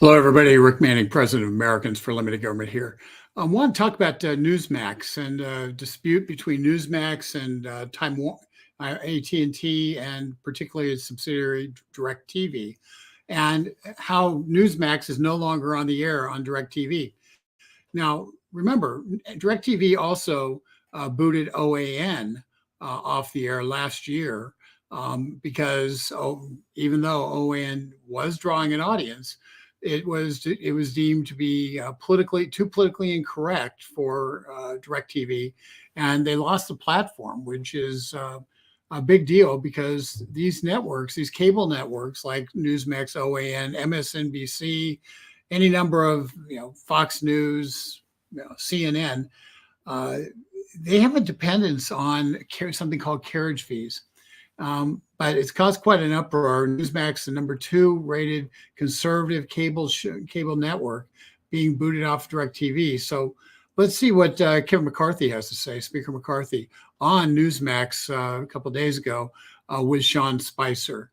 Hello, everybody. Rick Manning, President of Americans for Limited Government here. I want to talk about Newsmax and dispute between Newsmax and Time AT&T, and particularly its subsidiary DirecTV, and how Newsmax is no longer on the air on DirecTV. Now, remember, DirecTV also booted OAN off the air last year because even though OAN was drawing an audience, it was deemed to be too politically incorrect for DirecTV, and they lost the platform, which is a big deal because these networks, these cable networks like Newsmax, OAN, MSNBC, any number of Fox News, CNN, they have a dependence on something called carriage fees. But it's caused quite an uproar. Newsmax, the #2 rated conservative cable network, being booted off DirecTV. So let's see what Kevin McCarthy has to say, Speaker McCarthy, on Newsmax a couple of days ago with Sean Spicer.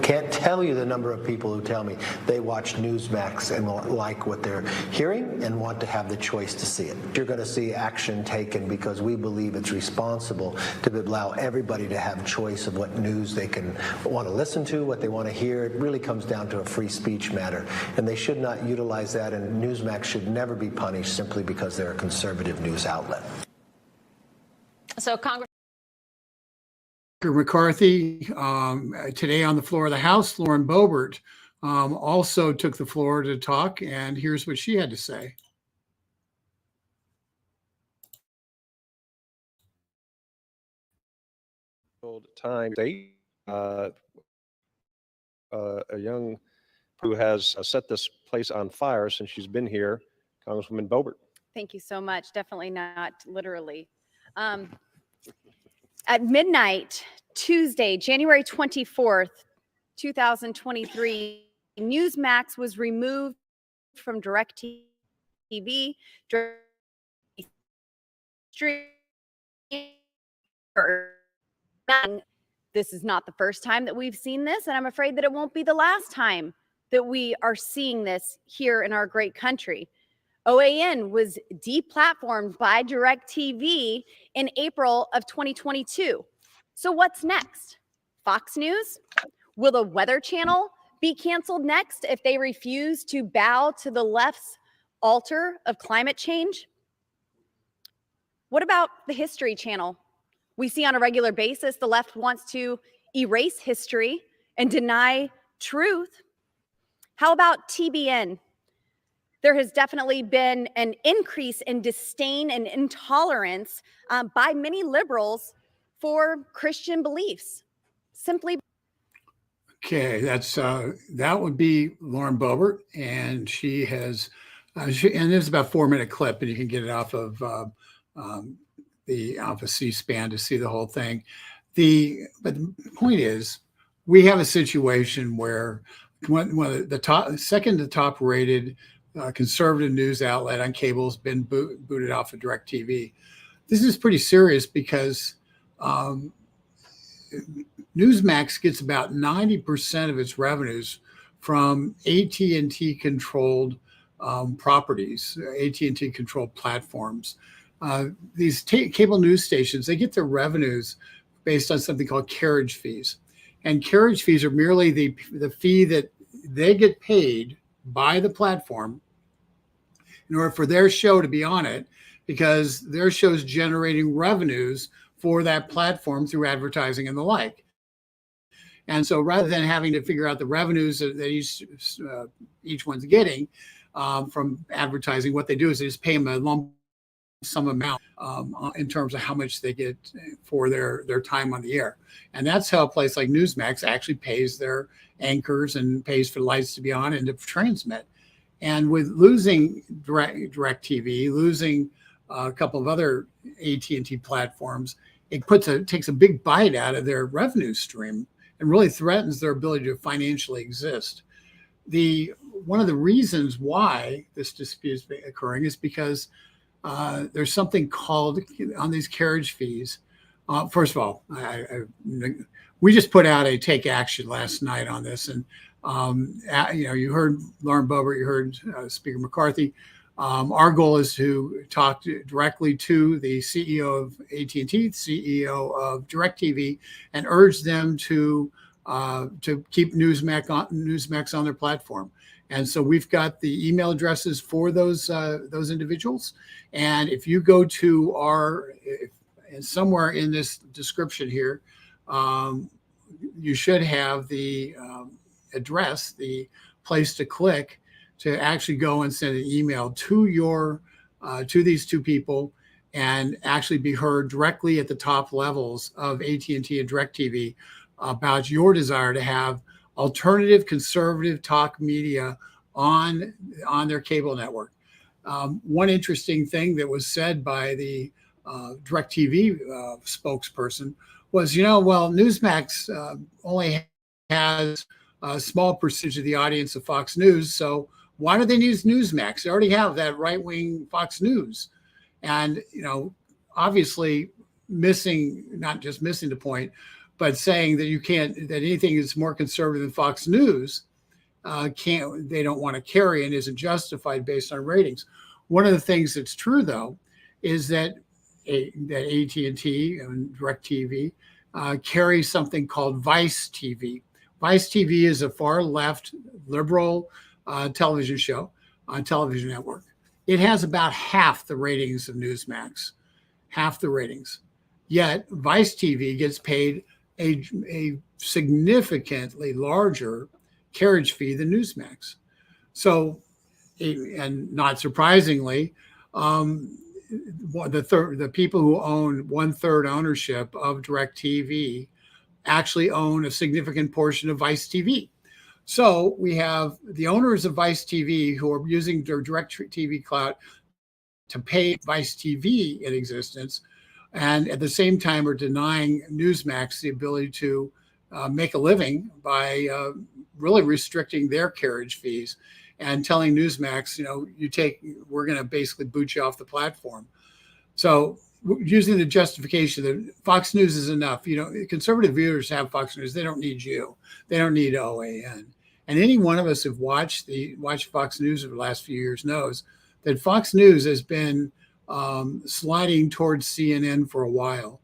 Can't tell you the number of people who tell me they watch Newsmax and like what they're hearing and want to have the choice to see it. You're going to see action taken because we believe it's responsible to allow everybody to have choice of what news they can want to listen to, what they want to hear. It really comes down to a free speech matter, and they should not utilize that, and Newsmax should never be punished simply because they're a conservative news outlet. So Congress. McCarthy, today on the floor of the House, Lauren Boebert also took the floor to talk, and here's what she had to say. Time a young who has set this place on fire since she's been here, Congresswoman Boebert. Thank you so much. Definitely not literally. At midnight, Tuesday, January 24th, 2023, Newsmax was removed from DirecTV. This is not the first time that we've seen this, and I'm afraid that it won't be the last time that we are seeing this here in our great country. OAN was deplatformed by DirecTV in April of 2022. So what's next? Fox News? Will the Weather Channel be canceled next if they refuse to bow to the left's altar of climate change? What about the History Channel? We see on a regular basis the left wants to erase history and deny truth. How about TBN? There has definitely been an increase in disdain and intolerance by many liberals for Christian beliefs. Simply. Okay, that would be Lauren Boebert, and she has, and it's about a 4-minute clip, and you can get it off of C-SPAN to see the whole thing. But the point is, we have a situation where the second to top rated conservative news outlet on cable has been booted off of DirecTV. This is pretty serious because Newsmax gets about 90% of its revenues from AT&T controlled properties, AT&T controlled platforms. These cable news stations, they get their revenues based on something called carriage fees. And carriage fees are merely the fee that they get paid by the platform in order for their show to be on it, because their show is generating revenues for that platform through advertising and the like. And so rather than having to figure out the revenues that each one's getting from advertising, what they do is they just pay them a lump sum amount in terms of how much they get for their time on the air. And that's how a place like Newsmax actually pays their anchors and pays for the lights to be on and to transmit. And with losing DirecTV, losing a couple of other AT&T platforms, it takes a big bite out of their revenue stream and really threatens their ability to financially exist. One of the reasons why this dispute is occurring is because there's something called on these carriage fees. First of all, we just put out a take action last night on this, and You heard Lauren Boebert, you heard Speaker McCarthy. Our goal is to talk directly to the CEO of AT&T, the CEO of DirecTV, and urge them to keep Newsmax on their platform. And so we've got the email addresses for those individuals. And if you go to somewhere in this description here, you should have the address, the place to click to actually go and send an email to these two people and actually be heard directly at the top levels of AT&T and DirecTV about your desire to have alternative conservative talk media on their cable network. One interesting thing that was said by the DirecTV spokesperson was, Newsmax only has a small percentage of the audience of Fox News, so why do they use Newsmax? They already have that right-wing Fox News. And, obviously not just missing the point, but saying that that anything that's more conservative than Fox News they don't want to carry and isn't justified based on ratings. One of the things that's true, though, is that AT&T and DirecTV carry something called Vice TV. Vice TV is a far left liberal television show on television network. It has about half the ratings of Newsmax, half the ratings. Yet Vice TV gets paid a significantly larger carriage fee than Newsmax. So, and not surprisingly, the people who own 1/3 ownership of DirecTV actually own a significant portion of Vice TV. So we have the owners of Vice TV who are using their DirecTV clout to pay Vice TV in existence, and at the same time are denying Newsmax the ability to make a living by really restricting their carriage fees and telling Newsmax, we're going to basically boot you off the platform. So using the justification that Fox News is enough, conservative viewers have Fox News. They don't need you. They don't need OAN. And any one of us who've watched Fox News over the last few years knows that Fox News has been sliding towards CNN for a while.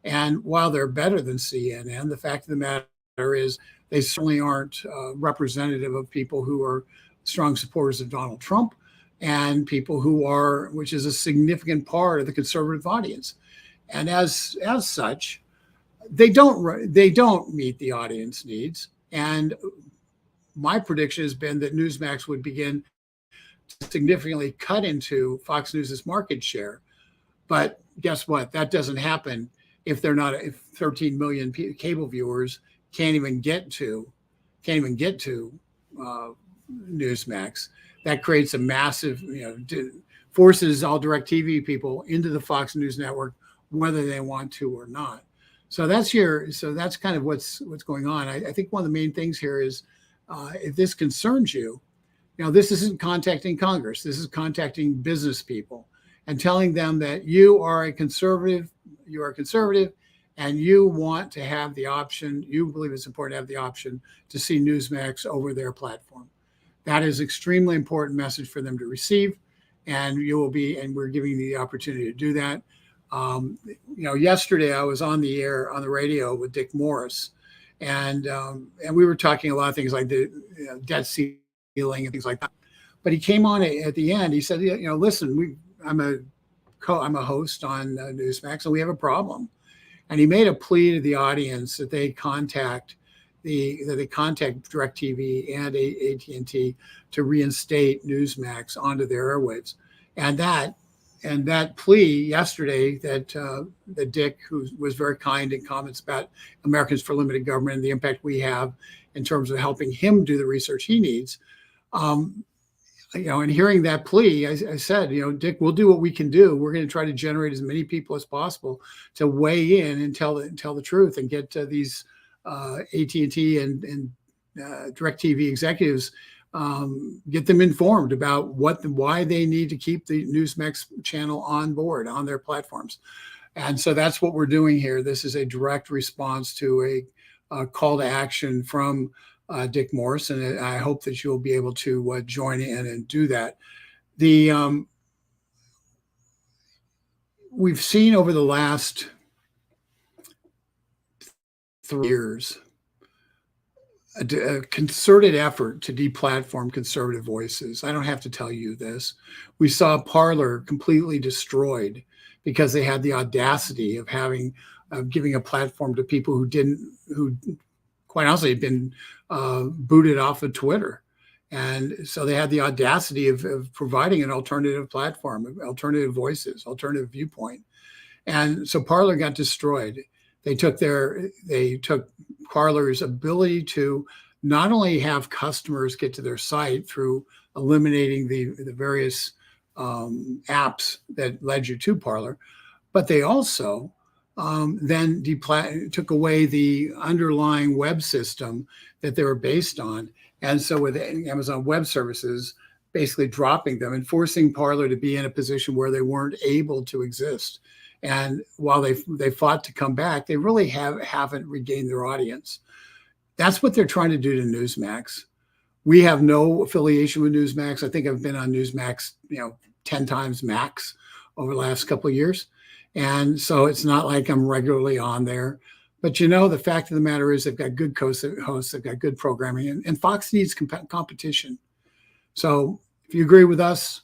And while they're better than CNN, the fact of the matter is they certainly aren't representative of people who are strong supporters of Donald Trump and people who are, which is a significant part of the conservative audience. And as such, they don't meet the audience needs. And my prediction has been that Newsmax would begin to significantly cut into Fox News's market share. But guess what? That doesn't happen if 13 million cable viewers can't even get to Newsmax. That creates a massive, forces all DirecTV people into the Fox News network, whether they want to or not. So that's kind of what's going on. I think one of the main things here is, if this concerns you, this isn't contacting Congress. This is contacting business people and telling them that you are a conservative, and you want to have the option, you believe it's important to have the option to see Newsmax over their platform. That is extremely important message for them to receive, and we're giving you the opportunity to do that. Yesterday I was on the air on the radio with Dick Morris, and we were talking a lot of things like the debt ceiling and things like that. But he came on at the end. He said, listen, I'm a host on Newsmax, and we have a problem. And he made a plea to the audience that they contact DirecTV and AT&T to reinstate Newsmax onto their airwaves. And that plea yesterday that Dick, who was very kind in comments about Americans for Limited Government and the impact we have in terms of helping him do the research he needs, and hearing that plea, I said, Dick, we'll do what we can do. We're going to try to generate as many people as possible to weigh in and tell the truth and get these AT&T and DirecTV executives, get them informed about why they need to keep the Newsmax channel on board on their platforms. And so that's what we're doing here. This is a direct response to a call to action from Dick Morris, and I hope that you'll be able to join in and do that. We've seen over the last 3 years a concerted effort to deplatform conservative voices. I don't have to tell you this. We saw Parler completely destroyed because they had the audacity of giving a platform to people who quite honestly had been booted off of Twitter. And so they had the audacity of providing an alternative platform, alternative voices, alternative viewpoint. And so Parler got destroyed. They took Parler's ability to not only have customers get to their site through eliminating the various apps that led you to Parler, but they also then took away the underlying web system that they were based on. And so with Amazon Web Services basically dropping them and forcing Parler to be in a position where they weren't able to exist. And while they fought to come back, they really haven't regained their audience. That's what they're trying to do to Newsmax. We have no affiliation with Newsmax. I think I've been on Newsmax, 10 times max over the last couple of years. And so it's not like I'm regularly on there. But the fact of the matter is they've got good hosts, they've got good programming, and Fox needs competition. So if you agree with us,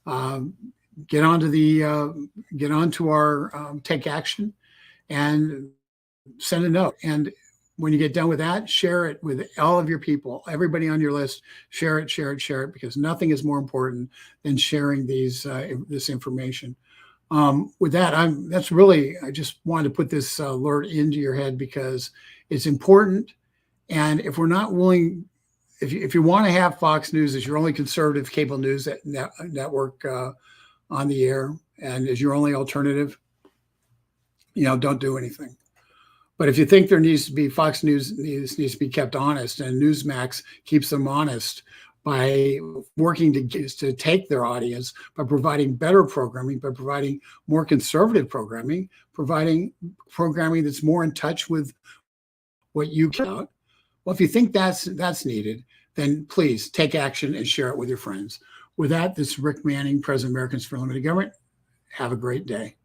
get onto our Take Action and send a note. And when you get done with that, share it with all of your people, everybody on your list. Share it, because nothing is more important than sharing this information. With that, I just wanted to put this alert into your head because it's important. And if we're not willing, if you want to have Fox News as your only conservative cable news network on the air and as your only alternative, don't do anything. But if you think there needs to be Fox News needs to be kept honest, and Newsmax keeps them honest by working to take their audience, by providing better programming, by providing more conservative programming, providing programming that's more in touch with what you care about. Well, if you think that's needed, then please take action and share it with your friends. With that, this is Rick Manning, President of Americans for Limited Government. Have a great day.